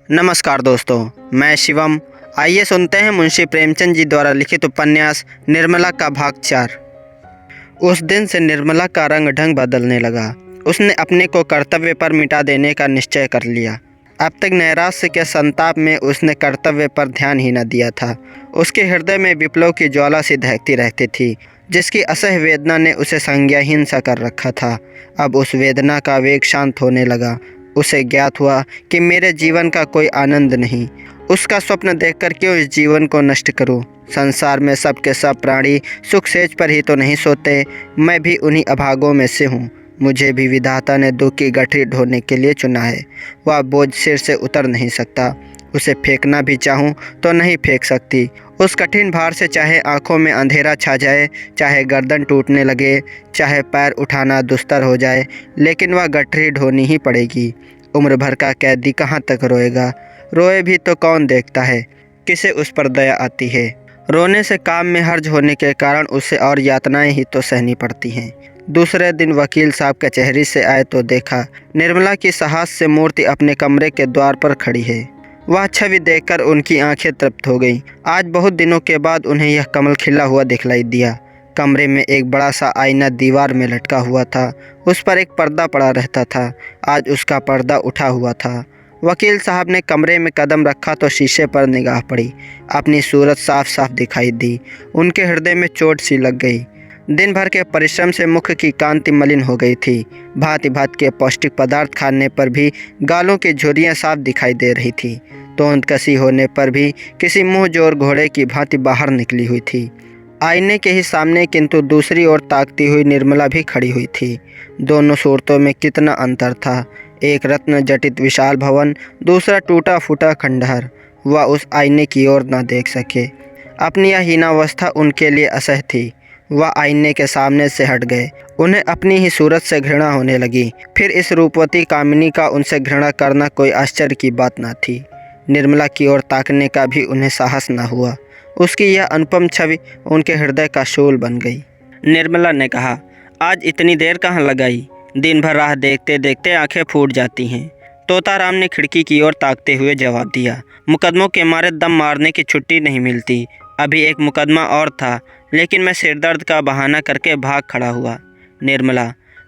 नमस्कार दोस्तों, मैं शिवम। आइए सुनते हैं मुंशी प्रेमचंद जी द्वारा लिखित उपन्यास निर्मला का भाग 4। उस दिन से निर्मला का रंग ढंग बदलने लगा। उसने अपने को कर्तव्य पर मिटा देने का निश्चय कर लिया। अब तक नैराश्य के संताप में उसने कर्तव्य पर ध्यान ही न दिया था। उसके हृदय में विप्लव की ज्वाला सी दहकती रहती थी, जिसकी असह्य वेदना ने उसे संज्ञाहीन सा कर रखा था। अब उस वेदना का वेग शांत होने लगा। उसे ज्ञात हुआ कि मेरे जीवन का कोई आनंद नहीं। उसका स्वप्न देखकर क्यों इस जीवन को नष्ट करूं? संसार में सब के सब प्राणी सुख सेज पर ही तो नहीं सोते। मैं भी उन्हीं अभागों में से हूँ। मुझे भी विधाता ने दुख की गठरी ढोने के लिए चुना है। वह बोझ सिर से उतर नहीं सकता। उसे फेंकना भी चाहूँ तो नहीं फेंक सकती। उस कठिन भार से चाहे आंखों में अंधेरा छा जाए, चाहे गर्दन टूटने लगे, चाहे पैर उठाना दुस्तर हो जाए, लेकिन वह गठरी ढोनी ही पड़ेगी। उम्र भर का कैदी कहाँ तक रोएगा? रोए भी तो कौन देखता है? किसे उस पर दया आती है? रोने से काम में हर्ज होने के कारण उसे और यातनाएं ही तो सहनी पड़ती हैं। दूसरे दिन वकील साहब कचहरी से आए तो देखा निर्मला की साहस से मूर्ति अपने कमरे के द्वार पर खड़ी है। वह छवि देखकर उनकी आंखें तृप्त हो गईं। आज बहुत दिनों के बाद उन्हें यह कमल खिला हुआ दिखलाई दिया। कमरे में एक बड़ा सा आईना दीवार में लटका हुआ था। उस पर एक पर्दा पड़ा रहता था। आज उसका पर्दा उठा हुआ था। वकील साहब ने कमरे में कदम रखा तो शीशे पर निगाह पड़ी। अपनी सूरत साफ साफ दिखाई दी। उनके हृदय में चोट सी लग गई। दिन भर के परिश्रम से मुख की कांति मलिन हो गई थी। भांति भांति के पौष्टिक पदार्थ खाने पर भी गालों की झुर्रियाँ साफ दिखाई दे रही थी। तोंद कसी होने पर भी किसी मुँह जोर घोड़े की भांति बाहर निकली हुई थी। आईने के ही सामने किंतु दूसरी ओर ताकती हुई निर्मला भी खड़ी हुई थी। दोनों सूरतों में कितना अंतर था। एक रत्न जटित विशाल भवन, दूसरा टूटा फूटा खंडहर। वह उस आईने की ओर न देख सके। अपनी यह हीनावस्था उनके लिए असह्य थी। वह आईने के सामने से हट गए। उन्हें अपनी ही सूरत से घृणा होने लगी। फिर इस रूपवती कामिनी का उनसे घृणा करना कोई आश्चर्य की बात न थी। निर्मला की ओर ताकने का भी उन्हें साहस न हुआ। उसकी यह अनुपम छवि उनके हृदय का शूल बन गई। निर्मला ने कहा, आज इतनी देर कहाँ लगाई? दिन भर राह देखते देखते आंखें फूट जाती हैं। तोताराम ने खिड़की की ओर ताकते हुए जवाब दिया, मुकदमों के मारे दम मारने की छुट्टी नहीं मिलती। अभी एक मुकदमा और था, लेकिन मैं सिरदर्द का बहाना करके भाग खड़ा हुआ। निर्मला,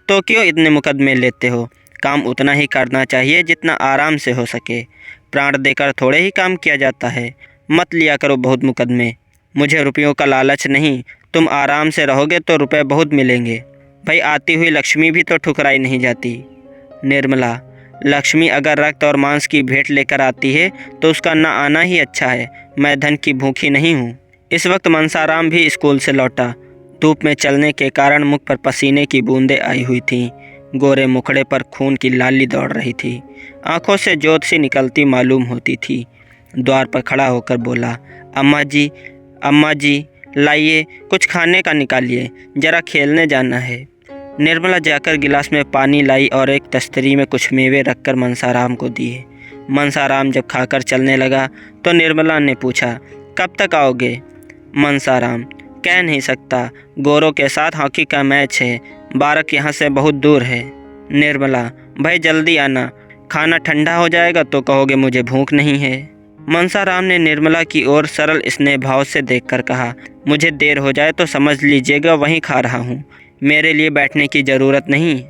तो क्यों इतने मुकदमे लेते हो? काम उतना ही करना चाहिए जितना आराम से हो सके। प्राण देकर थोड़े ही काम किया जाता है। मत लिया करो बहुत मुकदमे। मुझे रुपयों का लालच नहीं। तुम आराम से रहोगे तो रुपए बहुत मिलेंगे। भाई, आती हुई लक्ष्मी भी तो ठुकराई नहीं जाती। निर्मला, लक्ष्मी अगर रक्त और मांस की भेंट लेकर आती है तो उसका न आना ही अच्छा है। मैं धन की भूखी नहीं हूँ। इस वक्त मनसाराम भी स्कूल से लौटा। धूप में चलने के कारण मुख पर पसीने की बूंदें आई हुई थीं। गोरे मुखड़े पर खून की लाली दौड़ रही थी। आंखों से जोत सी निकलती मालूम होती थी। द्वार पर खड़ा होकर बोला, अम्मा जी, लाइए कुछ खाने का निकालिए, जरा खेलने जाना है। निर्मला जाकर गिलास में पानी लाई और एक तस्तरी में कुछ मेवे रखकर मनसाराम को दिए। मनसाराम जब खाकर चलने लगा तो निर्मला ने पूछा, कब तक आओगे? मनसाराम, कह नहीं सकता। गोरों के साथ हॉकी का मैच है। बारक यहाँ से बहुत दूर है। निर्मला, भाई जल्दी आना, खाना ठंडा हो जाएगा तो कहोगे मुझे भूख नहीं है। मनसाराम ने निर्मला की ओर सरल स्नेह भाव से देखकर कहा, मुझे देर हो जाए तो समझ लीजिएगा वहीं खा रहा हूँ। मेरे लिए बैठने की ज़रूरत नहीं।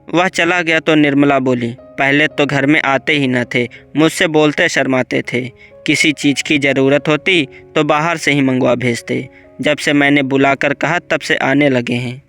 वह चला गया तो निर्मला बोली, पहले तो घर में आते ही न थे। मुझसे बोलते शर्माते थे। किसी चीज़ की ज़रूरत होती तो बाहर से ही मंगवा भेजते। जब से मैंने बुलाकर कहा तब से आने लगे हैं।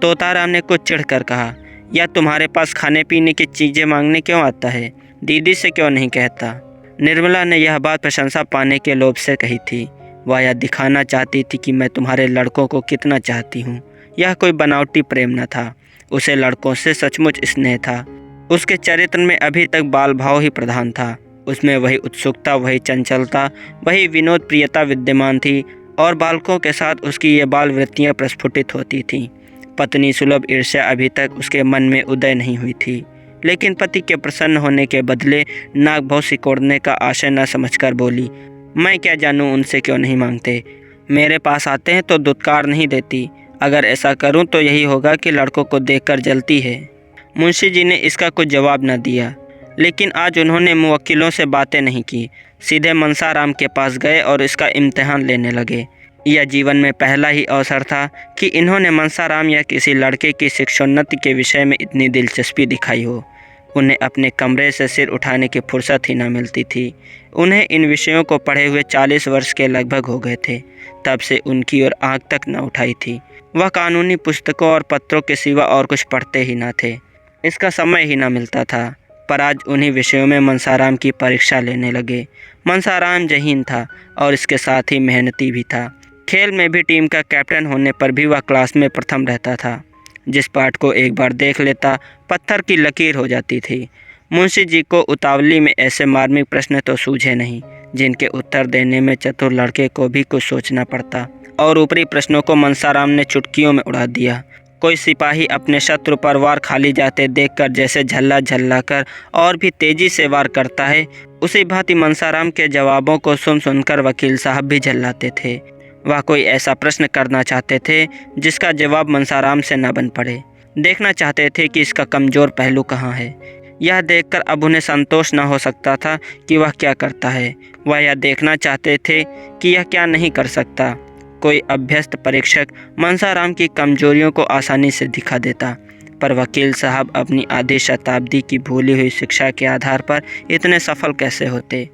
तोताराम ने कुछ चिढ़कर कहा, यह तुम्हारे पास खाने पीने की चीज़ें मांगने क्यों आता है? दीदी से क्यों नहीं कहता? निर्मला ने यह बात प्रशंसा पाने के लोभ से कही थी। वह यह दिखाना चाहती थी कि मैं तुम्हारे लड़कों को कितना चाहती हूँ। यह कोई बनावटी प्रेम न था। उसे लड़कों से सचमुच स्नेह था। उसके चरित्र में अभी तक बाल भाव ही प्रधान था। उसमें वही उत्सुकता, वही चंचलता, वही विनोद प्रियता विद्यमान थी और बालकों के साथ उसकी ये बाल वृत्तियाँ प्रस्फुटित होती थीं। पत्नी सुलभ ईर्ष्या अभी तक उसके मन में उदय नहीं हुई थी, लेकिन पति के प्रसन्न होने के बदले नाक भौं सिकोड़ने का आशय न समझकर बोली, मैं क्या जानूँ उनसे क्यों नहीं मांगते। मेरे पास आते हैं तो दुत्कार नहीं देती। अगर ऐसा करूं तो यही होगा कि लड़कों को देखकर जलती है। मुंशी जी ने इसका कुछ जवाब न दिया। लेकिन आज उन्होंने मुवक्किलों से बातें नहीं की, सीधे मनसाराम के पास गए और इसका इम्तिहान लेने लगे। यह जीवन में पहला ही अवसर था कि इन्होंने मनसाराम या किसी लड़के की शिक्षोन्नति के विषय में इतनी दिलचस्पी दिखाई हो। उन्हें अपने कमरे से सिर उठाने की फुर्सत ही न मिलती थी। उन्हें इन विषयों को पढ़े हुए 40 वर्ष के लगभग हो गए थे। तब से उनकी ओर आँख तक न उठाई थी। वह कानूनी पुस्तकों और पत्रों के सिवा और कुछ पढ़ते ही न थे। इसका समय ही न मिलता था। पर आज उन्हीं विषयों में मनसाराम की परीक्षा लेने लगे। मनसाराम ज़हीन था और इसके साथ ही मेहनती भी था। खेल में भी टीम का कैप्टन होने पर भी वह क्लास में प्रथम रहता था। जिस पाठ को एक बार देख लेता, पत्थर की लकीर हो जाती थी। मुंशी जी को उतावली में ऐसे मार्मिक प्रश्न तो सूझे नहीं, जिनके उत्तर देने में चतुर लड़के को भी कुछ सोचना पड़ता। और ऊपरी प्रश्नों को मनसाराम ने चुटकियों में उड़ा दिया। कोई सिपाही अपने शत्रु पर वार खाली जाते देखकर जैसे झल्ला झल्ला कर और भी तेजी से वार करता है, उसी भांति मनसाराम के जवाबों को सुन सुनकर वकील साहब भी झल्लाते थे। वह कोई ऐसा प्रश्न करना चाहते थे जिसका जवाब मनसाराम से न बन पड़े। देखना चाहते थे कि इसका कमज़ोर पहलू कहाँ है। यह देखकर अब उन्हें संतोष न हो सकता था कि वह क्या करता है। वह यह देखना चाहते थे कि यह क्या नहीं कर सकता। कोई अभ्यस्त परीक्षक मनसाराम की कमजोरियों को आसानी से दिखा देता, पर वकील साहब अपनी आधी शताब्दी की भूली हुई शिक्षा के आधार पर इतने सफल कैसे होते।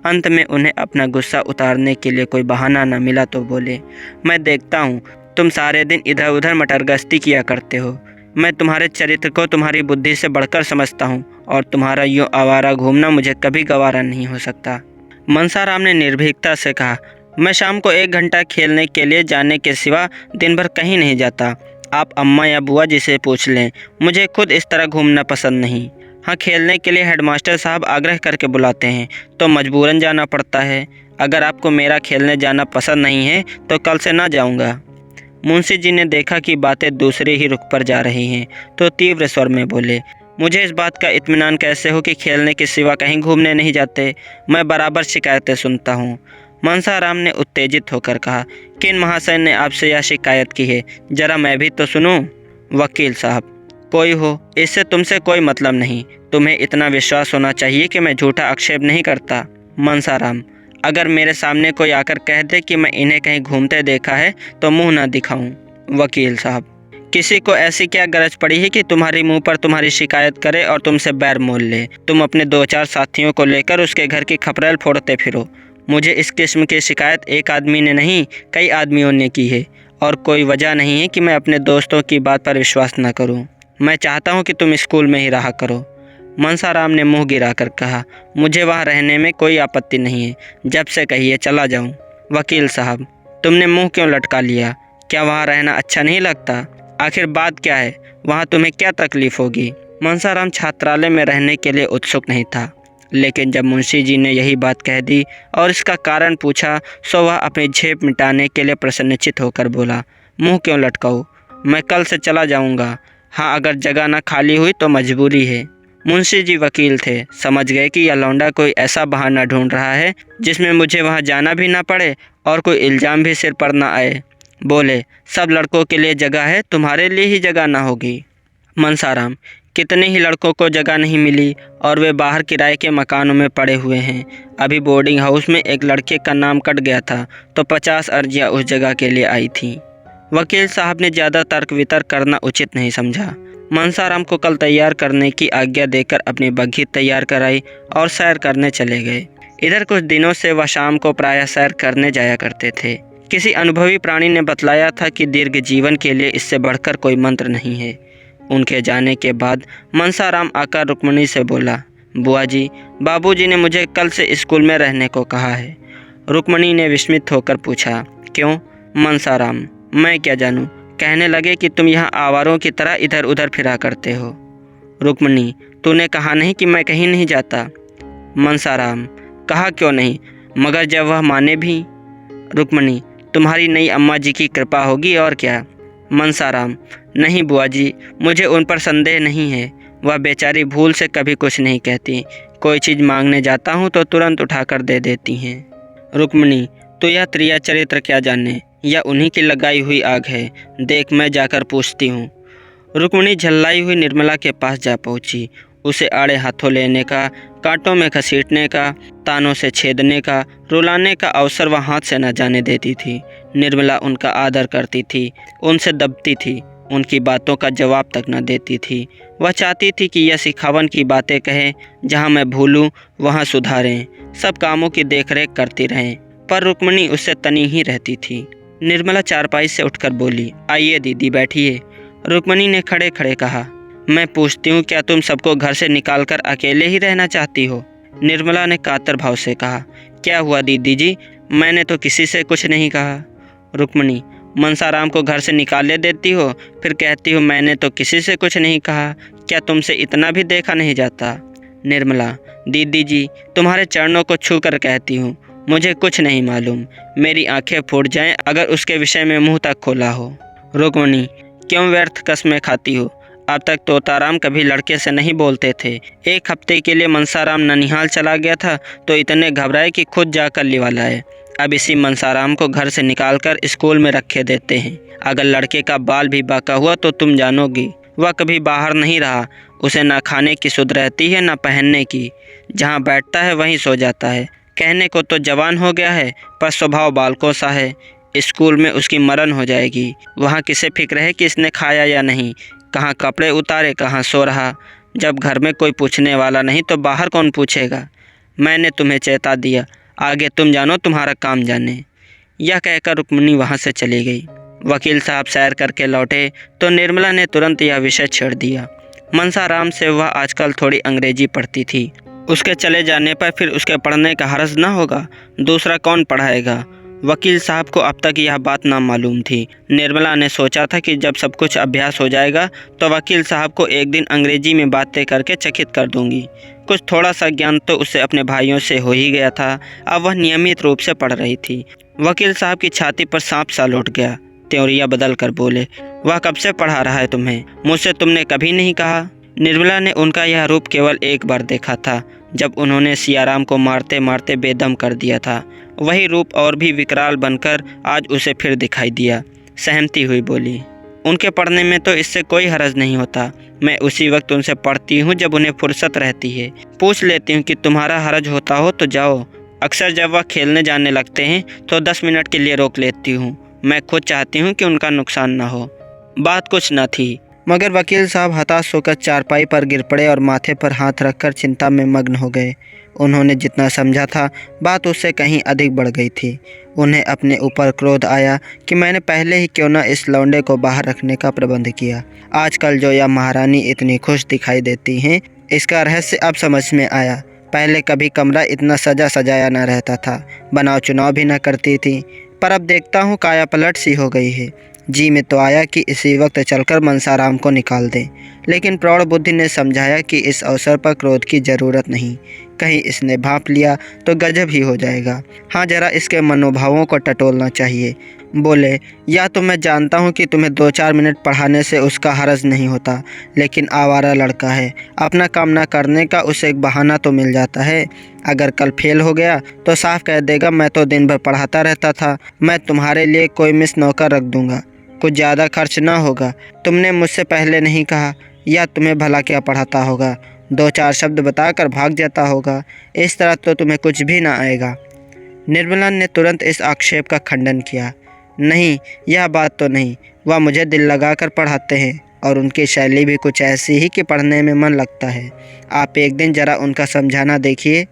अंत में उन्हें अपना गुस्सा उतारने के लिए कोई बहाना न मिला तो बोले, मैं देखता हूँ तुम सारे दिन इधर उधर मटरगश्ती किया करते हो। मैं तुम्हारे चरित्र को तुम्हारी बुद्धि से बढ़कर समझता हूँ और तुम्हारा यूँ आवारा घूमना मुझे कभी गवारा नहीं हो सकता। मनसाराम ने निर्भीकता से कहा, मैं शाम को 1 घंटा खेलने के लिए जाने के सिवा दिन भर कहीं नहीं जाता। आप अम्मा या बुआ जी से पूछ लें, मुझे खुद इस तरह घूमना पसंद नहीं। हाँ, खेलने के लिए हेडमास्टर साहब आग्रह करके बुलाते हैं तो मजबूरन जाना पड़ता है। अगर आपको मेरा खेलने जाना पसंद नहीं है तो कल से ना जाऊंगा। मुंशी जी ने देखा कि बातें दूसरे ही रुख पर जा रही हैं तो तीव्र स्वर में बोले, मुझे इस बात का इत्मीनान कैसे हो कि खेलने के सिवा कहीं घूमने नहीं जाते। मैं बराबर शिकायतें सुनता हूँ। मनसाराम ने उत्तेजित होकर कहा, किन महाशय ने आपसे यह शिकायत की है, जरा मैं भी तो सुनूं। वकील साहब, कोई हो, इससे तुमसे कोई मतलब नहीं। तुम्हें इतना विश्वास होना चाहिए कि मैं झूठा आक्षेप नहीं करता। मनसाराम, अगर मेरे सामने कोई आकर कह दे कि मैं इन्हें कहीं घूमते देखा है तो मुंह ना दिखाऊं। वकील साहब, किसी को ऐसी क्या गरज पड़ी है कि तुम्हारी मुंह पर तुम्हारी शिकायत करे और तुमसे बैर मोल ले। तुम अपने 2-4 साथियों को लेकर उसके घर की खपरेल फोड़ते फिरो। मुझे इस किस्म की शिकायत एक आदमी ने नहीं, कई आदमियों ने की है और कोई वजह नहीं है कि मैं अपने दोस्तों की बात पर विश्वास न करूं। मैं चाहता हूं कि तुम स्कूल में ही रहा करो। मनसाराम ने मुंह गिराकर कहा, मुझे वहाँ रहने में कोई आपत्ति नहीं है, जब से कहिए चला जाऊं। वकील साहब, तुमने मुंह क्यों लटका लिया? क्या वहाँ रहना अच्छा नहीं लगता? आखिर बात क्या है? वहाँ तुम्हें क्या तकलीफ़ होगी? मनसाराम छात्रालय में रहने के लिए उत्सुक नहीं था, लेकिन जब मुंशी जी ने यही बात कह दी और इसका कारण पूछा तो वह अपनी झेप मिटाने के लिए प्रसन्नचित होकर बोला, मुंह क्यों लटकाऊं? मैं कल से चला जाऊंगा। हाँ, अगर जगह न खाली हुई तो मजबूरी है। मुंशी जी वकील थे, समझ गए कि यह लौंडा कोई ऐसा बहाना ढूंढ रहा है जिसमें मुझे वहाँ जाना भी ना पड़े और कोई इल्ज़ाम भी सिर पर ना आए। बोले, सब लड़कों के लिए जगह है, तुम्हारे लिए ही जगह ना होगी। मनसाराम, कितने ही लड़कों को जगह नहीं मिली और वे बाहर किराए के मकानों में पड़े हुए हैं। अभी बोर्डिंग हाउस में एक लड़के का नाम कट गया था तो 50 अर्जियां उस जगह के लिए आई थीं। वकील साहब ने ज़्यादा तर्क वितर्क करना उचित नहीं समझा। मनसाराम को कल तैयार करने की आज्ञा देकर अपनी बग्घी तैयार कराई और सैर करने चले गए। इधर कुछ दिनों से वह शाम को प्रायः सैर करने जाया करते थे। किसी अनुभवी प्राणी ने बतलाया था कि दीर्घ जीवन के लिए इससे बढ़कर कोई मंत्र नहीं है। उनके जाने के बाद मनसाराम आकर रुक्मणी से बोला, बुआ जी, बाबूजी ने मुझे कल से स्कूल में रहने को कहा है। रुक्मणी ने विस्मित होकर पूछा, क्यों? मनसाराम, मैं क्या जानूं। कहने लगे कि तुम यहाँ आवारों की तरह इधर उधर फिरा करते हो। रुक्मणी, तूने कहा नहीं कि मैं कहीं नहीं जाता। मनसाराम, कहा क्यों नहीं, मगर जब वह माने भी। रुक्मणी, तुम्हारी नई अम्मा जी की कृपा होगी और क्या। मनसाराम, नहीं बुआ जी, मुझे उन पर संदेह नहीं है। वह बेचारी भूल से कभी कुछ नहीं कहती। कोई चीज़ मांगने जाता हूँ तो तुरंत उठाकर दे देती हैं। रुक्मणी, तो यह त्रिया चरित्र क्या जाने, या उन्हीं की लगाई हुई आग है। देख, मैं जाकर पूछती हूँ। रुक्मणी झल्लाई हुई निर्मला के पास जा पहुँची। उसे आड़े हाथों लेने का, कांटों में घसीटने का, तानों से छेदने का, रुलाने का अवसर वह हाथ से न जाने देती थी। निर्मला उनका आदर करती थी, उनसे दबती थी, उनकी बातों का जवाब तक न देती थी। वह चाहती थी कि यह सिखावन की बातें कहे, जहाँ मैं भूलूं वहाँ सुधारें, सब कामों की देखरेख करती रहें, पर रुक्मिणी उससे तनी ही रहती थी। निर्मला चारपाई से उठकर बोली, आइए दीदी बैठिए। रुक्मिणी ने खड़े खड़े कहा, मैं पूछती हूँ, क्या तुम सबको घर से निकालकर अकेले ही रहना चाहती हो? निर्मला ने कातर भाव से कहा, क्या हुआ दीदी जी, मैंने तो किसी से कुछ नहीं कहा। रुक्मिणी, मनसाराम को घर से निकाले देती हो, फिर कहती हो मैंने तो किसी से कुछ नहीं कहा, क्या तुमसे इतना भी देखा नहीं जाता? निर्मला, दीदी जी तुम्हारे चरणों को छू कर कहती हूँ, मुझे कुछ नहीं मालूम, मेरी आंखें फूट जाएं अगर उसके विषय में मुंह तक खोला हो। रुक्मिणी, क्यों व्यर्थ कस्में खाती हो? अब तक तोताराम कभी लड़के से नहीं बोलते थे। एक हफ्ते के लिए मनसाराम ननिहाल चला गया था तो इतने घबराए कि खुद जाकर लिवा लाए। अब इसी मनसाराम को घर से निकालकर स्कूल में रखे देते हैं। अगर लड़के का बाल भी बाका हुआ तो तुम जानोगी, वह कभी बाहर नहीं रहा, उसे ना खाने की सुध रहती है ना पहनने की, जहाँ बैठता है वहीं सो जाता है। कहने को तो जवान हो गया है पर स्वभाव बालकों सा है। स्कूल में उसकी मरण हो जाएगी, वहाँ किसे फिक्र है कि इसने खाया या नहीं, कहाँ कपड़े उतारे, कहाँ सो रहा। जब घर में कोई पूछने वाला नहीं तो बाहर कौन पूछेगा? मैंने तुम्हें चेता दिया, आगे तुम जानो तुम्हारा काम जाने। यह कहकर रुक्मिणी वहाँ से चली गई। वकील साहब सैर करके लौटे तो निर्मला ने तुरंत यह विषय छेड़ दिया। मनसाराम से वह आजकल थोड़ी अंग्रेजी पढ़ती थी, उसके चले जाने पर फिर उसके पढ़ने का हर्ज न होगा, दूसरा कौन पढ़ाएगा? वकील साहब को अब तक यह बात ना मालूम थी। निर्मला ने सोचा था कि जब सब कुछ अभ्यास हो जाएगा तो वकील साहब को एक दिन अंग्रेजी में बातें करके चकित कर दूंगी। कुछ थोड़ा सा ज्ञान तो उससे अपने भाइयों से हो ही गया था, अब वह नियमित रूप से पढ़ रही थी। वकील साहब की छाती पर सांप सा लौट गया। त्योरिया बदल कर बोले, वह कब से पढ़ा रहा है तुम्हें? मुझसे तुमने कभी नहीं कहा। निर्मला ने उनका यह रूप केवल एक बार देखा था, जब उन्होंने सियाराम को मारते मारते बेदम कर दिया था। वही रूप और भी विकराल बनकर आज उसे फिर दिखाई दिया। सहमती हुई बोली, उनके पढ़ने में तो इससे कोई हर्ज नहीं होता। मैं उसी वक्त उनसे पढ़ती हूँ जब उन्हें फुर्सत रहती है। पूछ लेती हूँ कि तुम्हारा हर्ज होता हो तो जाओ। अक्सर जब वह खेलने जाने लगते हैं तो 10 मिनट के लिए रोक लेती हूँ। मैं खुद चाहती हूँ कि उनका नुकसान न हो। बात कुछ न थी, मगर वकील साहब हताश होकर चारपाई पर गिर पड़े और माथे पर हाथ रखकर चिंता में मग्न हो गए। उन्होंने जितना समझा था बात उससे कहीं अधिक बढ़ गई थी। उन्हें अपने ऊपर क्रोध आया कि मैंने पहले ही क्यों न इस लौंडे को बाहर रखने का प्रबंध किया। आजकल जो यह महारानी इतनी खुश दिखाई देती हैं, इसका रहस्य अब समझ में आया। पहले कभी कमरा इतना सजा सजाया न रहता था, बनाव चुनाव भी न करती थी, पर अब देखता हूँ काया पलट सी हो गई है। जी में तो आया कि इसी वक्त चलकर मनसाराम को निकाल दें, लेकिन प्रौढ़ बुद्धि ने समझाया कि इस अवसर पर क्रोध की ज़रूरत नहीं, कहीं इसने भांप लिया तो गजब ही हो जाएगा। हाँ, जरा इसके मनोभावों को टटोलना चाहिए। बोले, या तो मैं जानता हूँ कि तुम्हें 2-4 मिनट पढ़ाने से उसका हर्ज नहीं होता, लेकिन आवारा लड़का है, अपना काम ना करने का उसे एक बहाना तो मिल जाता है। अगर कल फेल हो गया तो साफ कह देगा मैं तो दिन भर पढ़ाता रहता था, मैं तुम्हारे लिए कोई मिस नौकर रख दूँगा, कुछ ज़्यादा खर्च ना होगा। तुमने मुझसे पहले नहीं कहा, या तुम्हें भला क्या पढ़ाता होगा, 2-4 शब्द बताकर भाग जाता होगा, इस तरह तो तुम्हें कुछ भी ना आएगा। निर्मला ने तुरंत इस आक्षेप का खंडन किया। नहीं, यह बात तो नहीं, वह मुझे दिल लगाकर पढ़ाते हैं और उनकी शैली भी कुछ ऐसी ही कि पढ़ने में मन लगता है। आप एक दिन ज़रा उनका समझाना देखिए।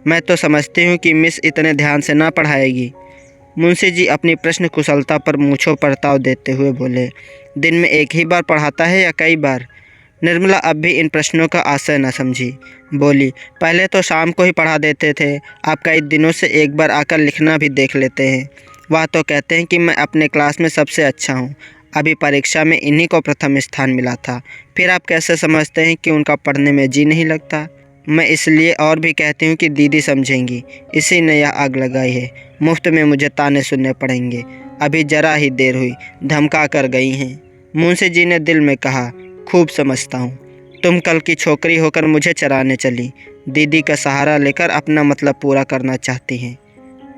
मैं तो समझती हूँ कि मिस इतने ध्यान से ना पढ़ाएगी। मुंशी जी अपनी प्रश्न कुशलता पर मूँछों पर ताव देते हुए बोले, दिन में एक ही बार पढ़ाता है या कई बार? निर्मला अब भी इन प्रश्नों का आशय न समझी। बोली, पहले तो शाम को ही पढ़ा देते थे, आप कई दिनों से एक बार आकर लिखना भी देख लेते हैं। वह तो कहते हैं कि मैं अपने क्लास में सबसे अच्छा हूँ, अभी परीक्षा में इन्हीं को प्रथम स्थान मिला था। फिर आप कैसे समझते हैं कि उनका पढ़ने में जी नहीं लगता? मैं इसलिए और भी कहती हूँ कि दीदी समझेंगी, इसी ने यह आग लगाई है। मुफ्त में मुझे ताने सुनने पड़ेंगे। अभी जरा ही देर हुई, धमका कर गई हैं। मुंशी जी ने दिल में कहा, खूब समझता हूँ, तुम कल की छोकरी होकर मुझे चराने चली, दीदी का सहारा लेकर अपना मतलब पूरा करना चाहती हैं।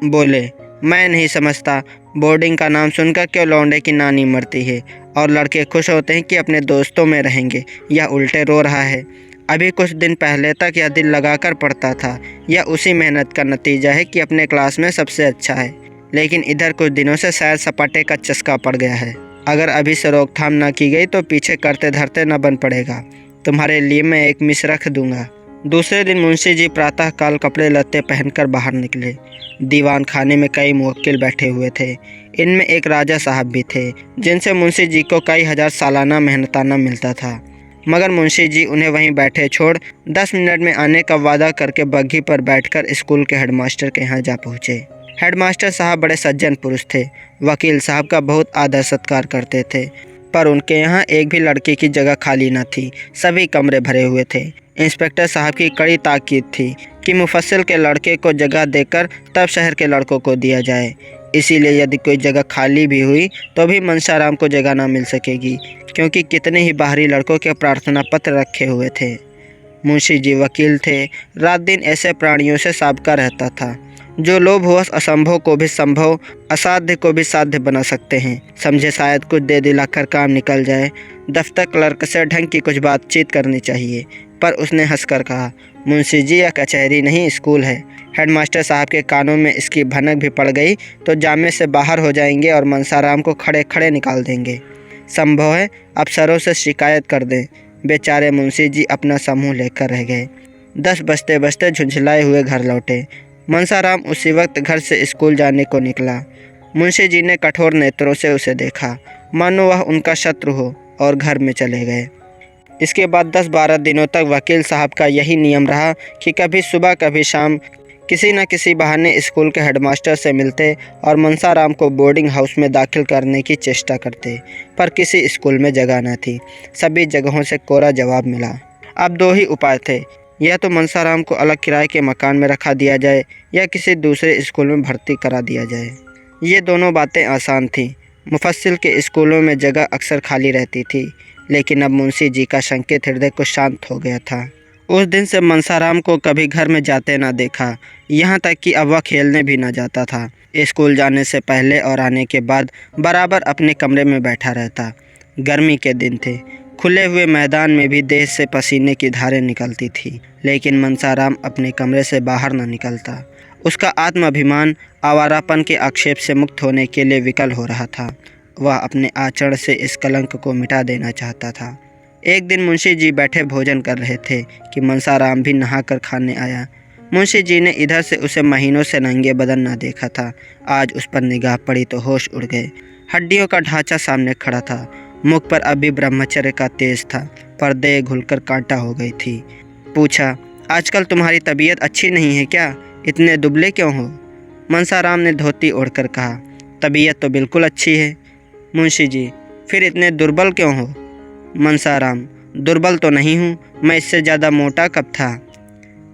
बोले, मैं नहीं समझता, बोर्डिंग का नाम सुनकर क्यों लौंडे की नानी मरती है और लड़के खुश होते हैं कि अपने दोस्तों में रहेंगे, या उल्टे रो रहा है। अभी कुछ दिन पहले तक यह दिल लगाकर पढ़ता था। यह उसी मेहनत का नतीजा है कि अपने क्लास में सबसे अच्छा है, लेकिन इधर कुछ दिनों से शायद सपाटे का चस्का पड़ गया है। अगर अभी से रोकथाम न की गई तो पीछे करते धरते न बन पड़ेगा। तुम्हारे लिए मैं एक मिस रख दूंगा। दूसरे दिन मुंशी जी प्रातःकाल कपड़े लत्ते पहनकर बाहर निकले। दीवान खाने में कई मुवक्किल बैठे हुए थे। इनमें एक राजा साहब भी थे, जिनसे मुंशी जी को कई हजार सालाना मेहनताना मिलता था। मगर मुंशी जी उन्हें वहीं बैठे छोड़ 10 मिनट में आने का वादा करके बग्घी पर बैठकर स्कूल के हेडमास्टर के यहाँ जा पहुँचे। हेडमास्टर साहब बड़े सज्जन पुरुष थे। वकील साहब का बहुत आदर सत्कार करते थे, पर उनके यहाँ एक भी लड़के की जगह खाली न थी। सभी कमरे भरे हुए थे। इंस्पेक्टर साहब की कड़ी ताकीद थी कि मुफस्सिल के लड़के को जगह देकर तब शहर के लड़कों को दिया जाए। इसीलिए यदि कोई जगह खाली भी हुई तो भी मनसाराम को जगह ना मिल सकेगी, क्योंकि कितने ही बाहरी लड़कों के प्रार्थना पत्र रखे हुए थे। मुंशी जी वकील थे। रात दिन ऐसे प्राणियों से साबका रहता था जो लोभवश असंभव को भी संभव, असाध्य को भी साध्य बना सकते हैं। समझे शायद कुछ दे दिलाकर काम निकल जाए। दफ्तर क्लर्क से ढंग की कुछ बातचीत करनी चाहिए। पर उसने हंसकर कहा, मुंशी जी यह कचहरी नहीं, स्कूल है। हेडमास्टर साहब के कानों में इसकी भनक भी पड़ गई तो जामे से बाहर हो जाएंगे और मनसाराम को खड़े खड़े निकाल देंगे। संभव है अफसरों से शिकायत कर दें। बेचारे मुंशी जी अपना समूह लेकर रह गए। 10 बजते बजते झुंझलाए हुए घर लौटे। मनसाराम उसी वक्त घर से स्कूल जाने को निकला। मुंशी जी ने कठोर नेत्रों से उसे देखा, मानो वह उनका शत्रु हो, और घर में चले गए। इसके बाद 10-12 दिनों तक वकील साहब का यही नियम रहा कि कभी सुबह कभी शाम किसी न किसी बहाने स्कूल के हेडमास्टर से मिलते और मनसाराम को बोर्डिंग हाउस में दाखिल करने की चेष्टा करते, पर किसी स्कूल में जगह न थी। सभी जगहों से कोरा जवाब मिला। अब 2 ही उपाय थे, या तो मनसाराम को अलग किराए के मकान में रखा दिया जाए या किसी दूसरे स्कूल में भर्ती करा दिया जाए। ये दोनों बातें आसान थीं। मुफस्सिल के स्कूलों में जगह अक्सर खाली रहती थी, लेकिन अब मुंशी जी का शंकित हृदय कुछ शांत हो गया था। उस दिन से मनसाराम को कभी घर में जाते ना देखा, यहाँ तक कि अब वह खेलने भी ना जाता था। स्कूल जाने से पहले और आने के बाद बराबर अपने कमरे में बैठा रहता। गर्मी के दिन थे। खुले हुए मैदान में भी देह से पसीने की धारें निकलती थी, लेकिन मनसाराम अपने कमरे से बाहर न निकलता। उसका आत्माभिमान आवारापन के आक्षेप से मुक्त होने के लिए विकल हो रहा था। वह अपने आचरण से इस कलंक को मिटा देना चाहता था। एक दिन मुंशी जी बैठे भोजन कर रहे थे कि मनसाराम भी नहाकर खाने आया। मुंशी जी ने इधर से उसे महीनों से नंगे बदन ना देखा था। आज उस पर निगाह पड़ी तो होश उड़ गए। हड्डियों का ढांचा सामने खड़ा था। मुख पर अभी ब्रह्मचर्य का तेज था, पर देह घुलकर कांटा हो गई थी। पूछा, आजकल तुम्हारी तबीयत अच्छी नहीं है क्या? इतने दुबले क्यों हो? मनसाराम ने धोती ओढ़कर कहा, तबीयत तो बिल्कुल अच्छी है। मुंशी जी, फिर इतने दुर्बल क्यों हो? मनसाराम, दुर्बल तो नहीं हूँ, मैं इससे ज़्यादा मोटा कब था?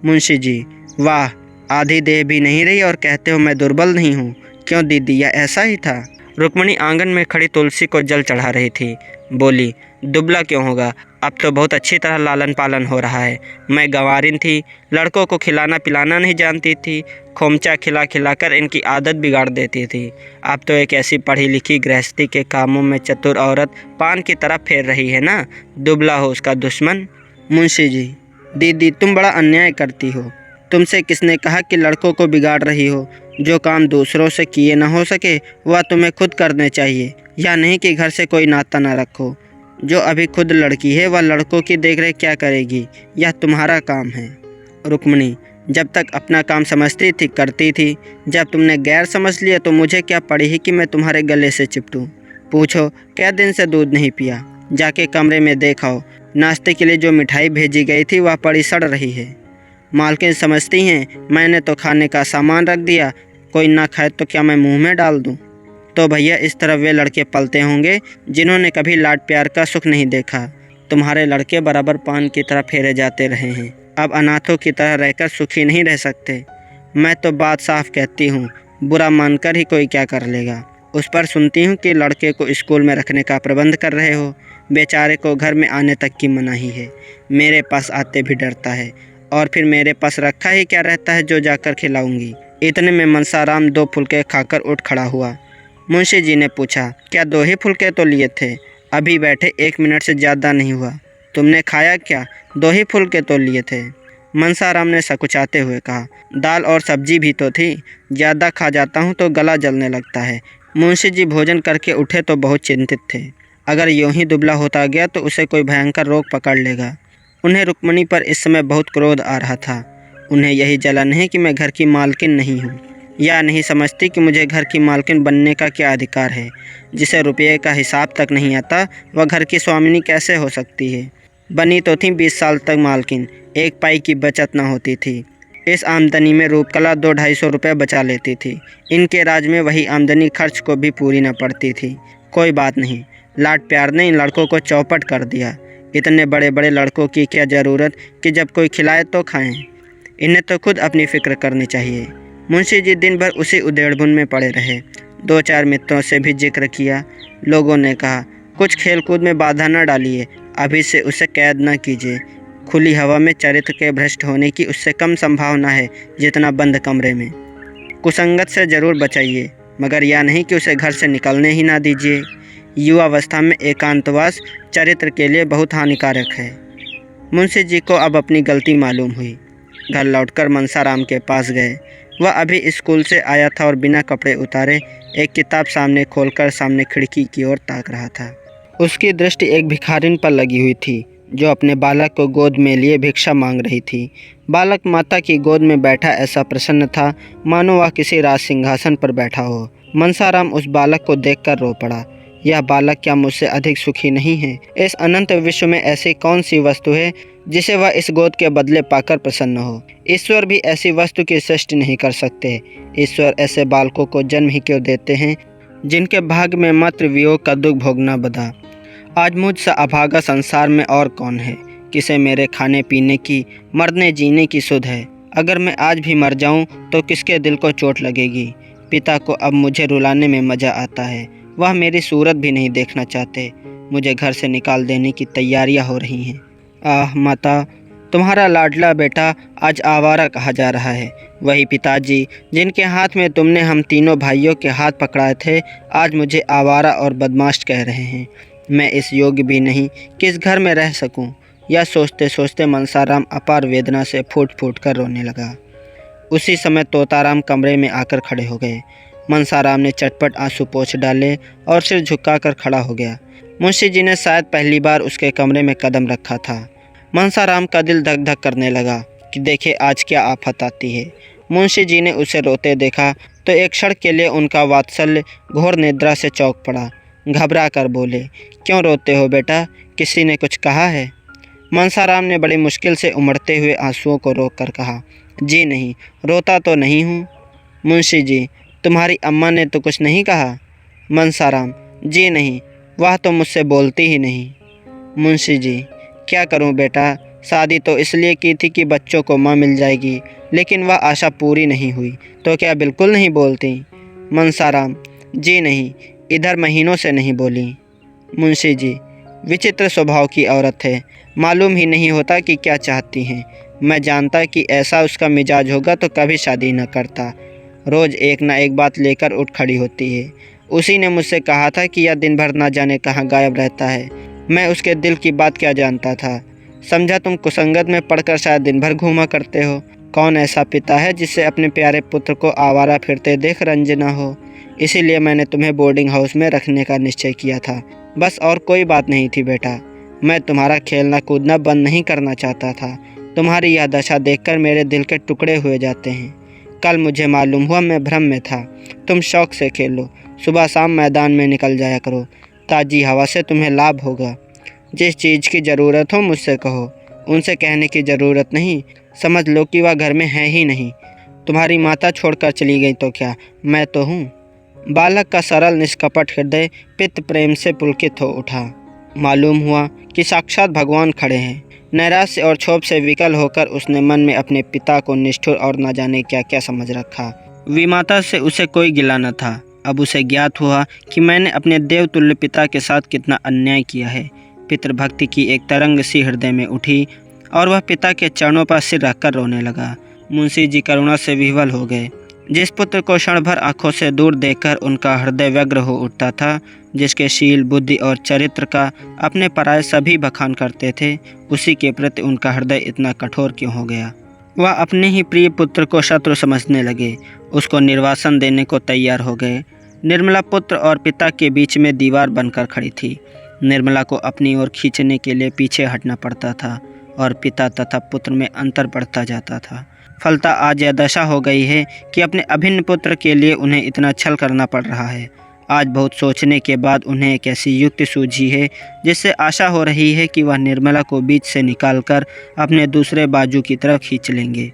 मुंशी जी, वाह, आधी देह भी नहीं रही और कहते हो मैं दुर्बल नहीं हूँ। क्यों दीदी, यह ऐसा ही था? रुक्मिणी आंगन में खड़ी तुलसी को जल चढ़ा रही थी। बोली, दुबला क्यों होगा, अब तो बहुत अच्छी तरह लालन पालन हो रहा है। मैं गंवारिन थी, लड़कों को खिलाना पिलाना नहीं जानती थी। खोमचा खिला खिलाकर इनकी आदत बिगाड़ देती थी। अब तो एक ऐसी पढ़ी लिखी गृहस्थी के कामों में चतुर औरत पान की तरफ फेर रही है ना। दुबला हो उसका दुश्मन। मुंशी जी, दीदी तुम बड़ा अन्याय करती हो। तुमसे किसने कहा कि लड़कों को बिगाड़ रही हो? जो काम दूसरों से किए ना हो सके वह तुम्हें खुद करने चाहिए, या नहीं कि घर से कोई नाता ना रखो। जो अभी खुद लड़की है वह लड़कों की देखरेख क्या करेगी? यह तुम्हारा काम है। रुक्मिणी, जब तक अपना काम समझती थी करती थी, जब तुमने गैर समझ लिया तो मुझे क्या पड़ी है कि मैं तुम्हारे गले से चिपटूं? पूछो, क्या दिन से दूध नहीं पिया? जाके कमरे में देखाओ, नाश्ते के लिए जो मिठाई भेजी गई थी वह पड़ी सड़ रही है। मालकिन समझती हैं मैंने तो खाने का सामान रख दिया, कोई ना खाए तो क्या मैं मुंह में डाल दूं? तो भैया इस तरह वे लड़के पलते होंगे जिन्होंने कभी लाड प्यार का सुख नहीं देखा। तुम्हारे लड़के बराबर पान की तरह फेरे जाते रहे हैं, अब अनाथों की तरह रहकर सुखी नहीं रह सकते। मैं तो बात साफ कहती हूँ, बुरा मानकर ही कोई क्या कर लेगा। उस पर सुनती हूँ कि लड़के को स्कूल में रखने का प्रबंध कर रहे हो। बेचारे को घर में आने तक की मनाही है। मेरे पास आते भी डरता है, और फिर मेरे पास रखा ही क्या रहता है जो जाकर खिलाऊंगी। इतने में मनसाराम 2 फुलके खाकर उठ खड़ा हुआ। मुंशी जी ने पूछा, क्या 2 ही फुलके तो लिए थे? अभी बैठे 1 मिनट से ज़्यादा नहीं हुआ। तुमने खाया क्या? 2 ही फुलके तो लिए थे। मनसाराम ने सकुचाते हुए कहा। दाल और सब्जी भी तो थी। ज़्यादा खा जाता हूँ तो गला जलने लगता है। मुंशी जी भोजन करके उठे तो बहुत चिंतित थे। अगर यूं ही दुबला होता गया तो उसे कोई भयंकर रोग पकड़ लेगा। उन्हें रुक्मिणी पर इस समय बहुत क्रोध आ रहा था। उन्हें यही जलन है कि मैं घर की मालकिन नहीं हूँ, या नहीं समझती कि मुझे घर की मालकिन बनने का क्या अधिकार है। जिसे रुपये का हिसाब तक नहीं आता वह घर की स्वामिनी कैसे हो सकती है। बनी तो थी 20 साल तक मालकिन, 1 पाई की बचत न होती थी। इस आमदनी में रूपकला 200-250 रुपये बचा लेती थी। इनके राज में वही आमदनी खर्च को भी पूरी न पड़ती थी। कोई बात नहीं, लाड प्यार ने इन लड़कों को चौपट कर दिया। इतने बड़े बड़े लड़कों की क्या ज़रूरत कि जब कोई खिलाए तो खाएं। इन्हें तो खुद अपनी फ़िक्र करनी चाहिए। मुंशी जी दिन भर उसी उधेड़बुन में पड़े रहे। 2-4 मित्रों से भी जिक्र किया। लोगों ने कहा, कुछ खेलकूद में बाधा न डालिए, अभी से उसे कैद न कीजिए। खुली हवा में चरित्र के भ्रष्ट होने की उससे कम संभावना है जितना बंद कमरे में। कुसंगत से ज़रूर बचाइए, मगर यह नहीं कि उसे घर से निकलने ही ना दीजिए। युवावस्था में एकांतवास चरित्र के लिए बहुत हानिकारक है। मुंशी जी को अब अपनी गलती मालूम हुई। घर लौटकर मनसाराम के पास गए। वह अभी स्कूल से आया था और बिना कपड़े उतारे एक किताब सामने खोलकर सामने खिड़की की ओर ताक रहा था। उसकी दृष्टि एक भिखारिन पर लगी हुई थी जो अपने बालक को गोद में लिए भिक्षा मांग रही थी। बालक माता की गोद में बैठा ऐसा प्रसन्न था मानो वह किसी राज सिंहासन पर बैठा हो। मनसाराम उस बालक को देखकर रो पड़ा। यह बालक क्या मुझसे अधिक सुखी नहीं है? इस अनंत विश्व में ऐसी कौन सी वस्तु है जिसे वह इस गोद के बदले पाकर प्रसन्न हो? ईश्वर भी ऐसी वस्तु की सृष्टि नहीं कर सकते। ईश्वर ऐसे बालकों को जन्म ही क्यों देते हैं जिनके भाग्य में मात्र वियोग का दुख भोगना बधा। आज मुझसे अभागा संसार में और कौन है किसे मेरे खाने पीने की, मरने जीने की सुध है। अगर मैं आज भी मर जाऊं तो किसके दिल को चोट लगेगी? पिता को अब मुझे रुलाने में मज़ा आता है। वह मेरी सूरत भी नहीं देखना चाहते। मुझे घर से निकाल देने की तैयारियां हो रही हैं। आह माता, तुम्हारा लाडला बेटा आज आवारा कहा जा रहा है। वही पिताजी जिनके हाथ में तुमने हम तीनों भाइयों के हाथ पकड़ाए थे, आज मुझे आवारा और बदमाश कह रहे हैं। मैं इस योग्य भी नहीं कि इस घर में रह सकूं। यह सोचते सोचते मनसाराम अपार वेदना से फूट फूट कर रोने लगा। उसी समय तोताराम कमरे में आकर खड़े हो गए। मनसाराम ने चटपट आंसू पोंछ डाले और सिर झुकाकर खड़ा हो गया। मुंशी जी ने शायद पहली बार उसके कमरे में कदम रखा था। मनसाराम का दिल धक धक करने लगा कि देखे आज क्या आफत आती है। मुंशी जी ने उसे रोते देखा तो एक क्षण के लिए उनका वात्सल्य घोर निद्रा से चौंक पड़ा। घबरा कर बोले, क्यों रोते हो बेटा? किसी ने कुछ कहा है? मनसाराम ने बड़ी मुश्किल से उमड़ते हुए आंसुओं को रोक कर कहा, जी नहीं, रोता तो नहीं हूँ। मुंशी जी, तुम्हारी अम्मा ने तो कुछ नहीं कहा? मनसाराम, जी नहीं, वह तो मुझसे बोलती ही नहीं। मुंशी जी, क्या करूं बेटा, शादी तो इसलिए की थी कि बच्चों को माँ मिल जाएगी, लेकिन वह आशा पूरी नहीं हुई, तो क्या बिल्कुल नहीं बोलती? मनसाराम, जी नहीं, इधर महीनों से नहीं बोली। मुंशी जी, विचित्र स्वभाव की औरत है, मालूम ही नहीं होता कि क्या चाहती हैं। मैं जानता कि ऐसा उसका मिजाज होगा तो कभी शादी न करता। रोज़ एक ना एक बात लेकर उठ खड़ी होती है। उसी ने मुझसे कहा था कि यह दिन भर ना जाने कहाँ गायब रहता है। मैं उसके दिल की बात क्या जानता था? समझा तुम कुसंगत में पढ़कर शायद दिन भर घूमा करते हो। कौन ऐसा पिता है जिससे अपने प्यारे पुत्र को आवारा फिरते देख रंज ना हो? इसीलिए मैंने तुम्हें बोर्डिंग हाउस में रखने का निश्चय किया था। बस और कोई बात नहीं थी बेटा। मैं तुम्हारा खेलना कूदना बंद नहीं करना चाहता था। तुम्हारी यह दशा देखकर मेरे दिल के टुकड़े हुए जाते हैं। कल मुझे मालूम हुआ मैं भ्रम में था। तुम शौक़ से खेलो, सुबह शाम मैदान में निकल जाया करो, ताज़ी हवा से तुम्हें लाभ होगा। जिस चीज़ की ज़रूरत हो मुझसे कहो, उनसे कहने की ज़रूरत नहीं। समझ लो कि वह घर में है ही नहीं। तुम्हारी माता छोड़कर चली गई तो क्या, मैं तो हूँ। बालक का सरल निष्कपट हृदय पित्त प्रेम से पुलकित हो उठा। मालूम हुआ कि साक्षात भगवान खड़े हैं। नैराश्य और क्षोभ से विकल होकर उसने मन में अपने पिता को निष्ठुर और न जाने क्या क्या समझ रखा। विमाता से उसे कोई गिला न था। अब उसे ज्ञात हुआ कि मैंने अपने देवतुल्य पिता के साथ कितना अन्याय किया है। पितृभक्ति की एक तरंग सी हृदय में उठी और वह पिता के चरणों पर सिर रखकर रोने लगा। मुंशी जी करुणा से विह्वल हो गए। जिस पुत्र को क्षण भर आंखों से दूर देखकर उनका हृदय व्यग्र हो उठता था, जिसके शील, बुद्धि और चरित्र का अपने पराये सभी बखान करते थे, उसी के प्रति उनका हृदय इतना कठोर क्यों हो गया। वह अपने ही प्रिय पुत्र को शत्रु समझने लगे, उसको निर्वासन देने को तैयार हो गए। निर्मला पुत्र और पिता के बीच में दीवार बनकर खड़ी थी। निर्मला को अपनी ओर खींचने के लिए पीछे हटना पड़ता था और पिता तथा पुत्र में अंतर बढ़ता जाता था। फलता आज यह दशा हो गई है कि अपने अभिन्न पुत्र के लिए उन्हें इतना छल करना पड़ रहा है। आज बहुत सोचने के बाद उन्हें एक ऐसी युक्ति सूझी है जिससे आशा हो रही है कि वह निर्मला को बीच से निकालकर अपने दूसरे बाजू की तरफ खींच लेंगे।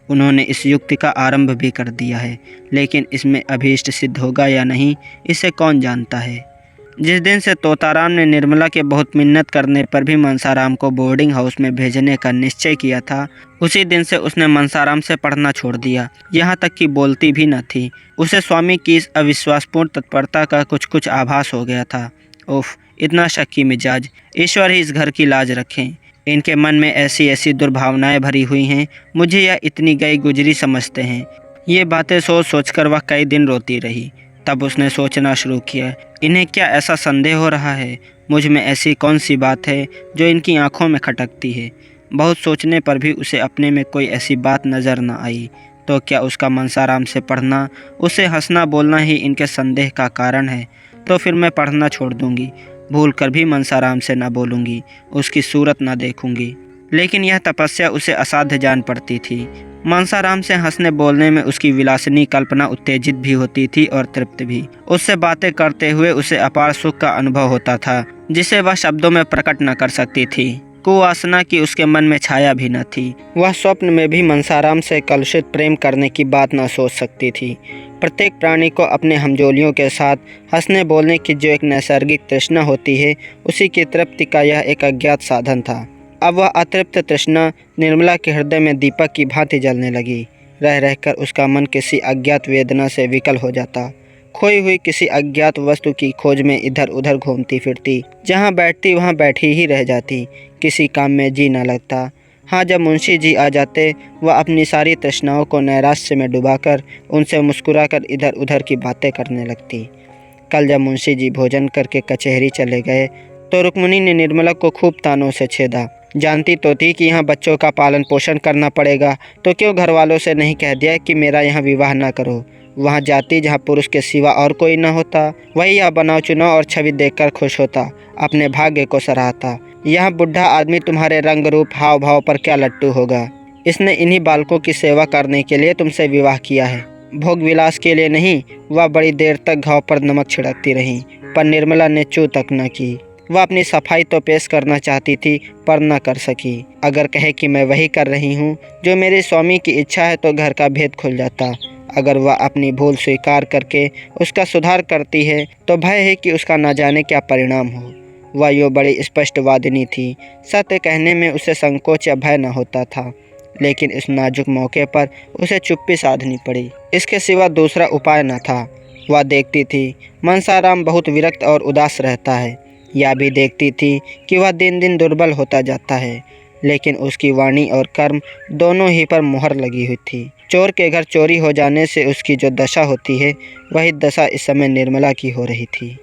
उन्होंने इस युक्ति का आरंभ भी कर दिया है, लेकिन इसमें अभीष्ट सिद्ध होगा या नहीं, इसे कौन जानता है। जिस दिन से तोताराम ने निर्मला के बहुत मिन्नत करने पर भी मनसाराम को बोर्डिंग हाउस में भेजने का निश्चय किया था, उसी दिन से उसने मनसाराम से पढ़ना छोड़ दिया, यहाँ तक कि बोलती भी न थी। उसे स्वामी की इस अविश्वासपूर्ण तत्परता का कुछ कुछ आभास हो गया था। उफ, इतना शक्की मिजाज, ईश्वर ही इस घर की लाज रखें। इनके मन में ऐसी ऐसी दुर्भावनाएं भरी हुई हैं, मुझे यह इतनी गई गुजरी समझते हैं। ये बातें सोच सोचकर वह कई दिन रोती रही। तब उसने सोचना शुरू किया, इन्हें क्या ऐसा संदेह हो रहा है, मुझ में ऐसी कौन सी बात है जो इनकी आंखों में खटकती है। बहुत सोचने पर भी उसे अपने में कोई ऐसी बात नज़र न आई। तो क्या उसका मनसाराम से पढ़ना, उसे हंसना बोलना ही इनके संदेह का कारण है? तो फिर मैं पढ़ना छोड़ दूंगी, भूल कर भी मनसाराम से न बोलूँगी, उसकी सूरत न देखूंगी। लेकिन यह तपस्या उसे असाध्य जान पड़ती थी। मनसाराम से हंसने बोलने में उसकी विलासिनी कल्पना उत्तेजित भी होती थी और तृप्त भी। उससे बातें करते हुए उसे अपार सुख का अनुभव होता था, जिसे वह शब्दों में प्रकट न कर सकती थी। कुवासना की उसके मन में छाया भी न थी। वह स्वप्न में भी मनसाराम से कलुषित प्रेम करने की बात न सोच सकती थी। प्रत्येक प्राणी को अपने हमजोलियों के साथ हंसने बोलने की जो एक नैसर्गिक तृष्णा होती है, उसी की तृप्ति का यह एक अज्ञात साधन था। अब वह अतृप्त तृष्णा निर्मला के हृदय में दीपक की भांति जलने लगी। रह रहकर उसका मन किसी अज्ञात वेदना से विकल हो जाता। खोई हुई किसी अज्ञात वस्तु की खोज में इधर उधर घूमती फिरती, जहाँ बैठती वहाँ बैठी ही रह जाती, किसी काम में जी न लगता। हाँ, जब मुंशी जी आ जाते, वह अपनी सारी तृष्णाओं को नैराश्य में डुबाकर उनसे मुस्कुराकर इधर उधर की बातें करने लगती। कल जब मुंशी जी भोजन करके कचहरी चले गए तो रुक्मिणी ने निर्मला को खूब तानों से छेदा। जानती तो थी कि यहाँ बच्चों का पालन पोषण करना पड़ेगा, तो क्यों घर वालों से नहीं कह दिया कि मेरा यहाँ विवाह ना करो। वहाँ जाती जहाँ पुरुष के सिवा और कोई न होता, वही यह बनाव चुनाव और छवि देखकर खुश होता, अपने भाग्य को सराहता। यह बुढ़ा आदमी तुम्हारे रंग रूप हाव भाव पर क्या लट्टू होगा। इसने इन्हीं बालकों की सेवा करने के लिए तुमसे विवाह किया है, भोग विलास के लिए नहीं। वह बड़ी देर तक घाव पर नमक छिड़कती रही, पर निर्मला ने चू तक न की। वह अपनी सफाई तो पेश करना चाहती थी, पर न कर सकी। अगर कहे कि मैं वही कर रही हूँ जो मेरे स्वामी की इच्छा है, तो घर का भेद खुल जाता। अगर वह अपनी भूल स्वीकार करके उसका सुधार करती है, तो भय है कि उसका न जाने क्या परिणाम हो। वह यो बड़ी स्पष्टवादिनी थी। सत्य कहने में उसे संकोच या भय न होता था, लेकिन इस नाजुक मौके पर उसे चुप्पी साधनी पड़ी। इसके सिवा दूसरा उपाय न था। वह देखती थी मनसाराम बहुत विरक्त और उदास रहता है। यह भी देखती थी कि वह दिन दिन दुर्बल होता जाता है, लेकिन उसकी वाणी और कर्म दोनों ही पर मुहर लगी हुई थी। चोर के घर चोरी हो जाने से उसकी जो दशा होती है, वही दशा इस समय निर्मला की हो रही थी।